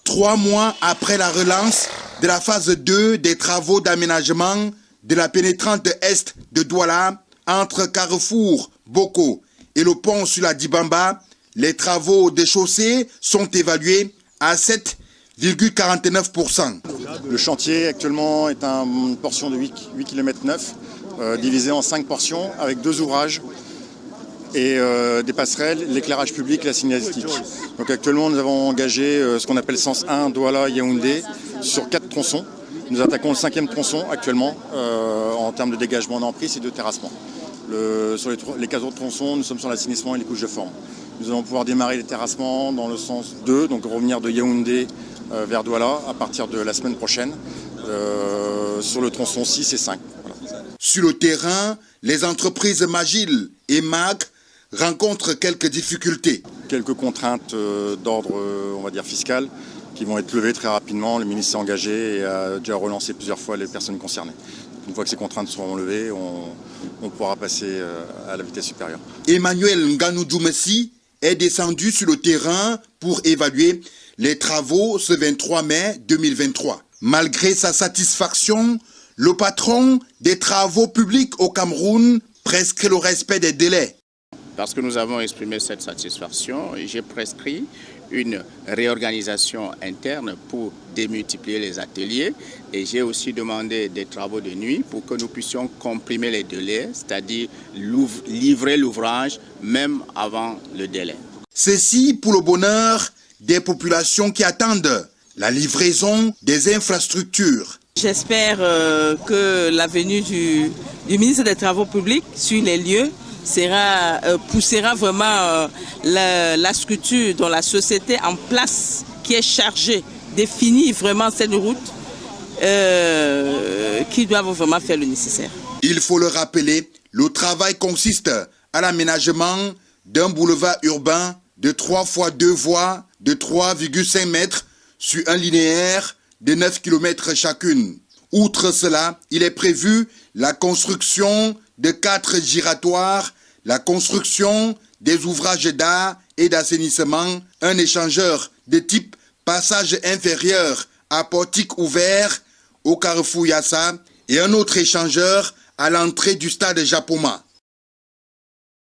3 mois après la relance de la phase 2 des travaux d'aménagement de la pénétrante est de Douala entre Carrefour, Boko et le pont sur la Dibamba, les travaux de chaussée sont évalués à 7,49%. Le chantier actuellement est une portion de 8 km 9, divisé en 5 portions avec 2 ouvrages et des passerelles, l'éclairage public et la signalétique. Donc actuellement nous avons engagé ce qu'on appelle sens 1 Douala-Yaoundé sur 4 tronçons. Nous attaquons le 5e tronçon actuellement en termes de dégagement d'emprise et de terrassement. Sur les 4 autres tronçons, nous sommes sur l'assainissement et les couches de forme. Nous allons pouvoir démarrer les terrassements dans le sens 2, donc revenir de Yaoundé vers Douala à partir de la semaine prochaine sur le tronçon 6 et 5. Voilà. Sur le terrain, les entreprises Magil et MAG rencontrent quelques difficultés. Quelques contraintes d'ordre, on va dire, fiscal qui vont être levées très rapidement. Le ministre s'est engagé et a déjà relancé plusieurs fois les personnes concernées. Une fois que ces contraintes seront levées, on pourra passer à la vitesse supérieure. Emmanuel Nganou-Doumessi est descendu sur le terrain pour évaluer les travaux ce 23 mai 2023. Malgré sa satisfaction, le patron des travaux publics au Cameroun prescrit le respect des délais. Parce que nous avons exprimé cette satisfaction, j'ai prescrit une réorganisation interne pour démultiplier les ateliers et j'ai aussi demandé des travaux de nuit pour que nous puissions comprimer les délais, c'est-à-dire livrer l'ouvrage même avant le délai. Ceci pour le bonheur des populations qui attendent la livraison des infrastructures. J'espère que la venue du ministre des Travaux publics sur les lieux poussera vraiment la structure dans la société en place qui est chargée, définir vraiment cette route qui doivent vraiment faire le nécessaire. Il faut le rappeler, le travail consiste à l'aménagement d'un boulevard urbain de 3 fois 2 voies de 3,5 mètres sur un linéaire de 9 km chacune. Outre cela, il est prévu la construction de 4 giratoires, la construction des ouvrages d'art et d'assainissement, un échangeur de type passage inférieur à portique ouvert au carrefour Yassa et un autre échangeur à l'entrée du stade Japoma.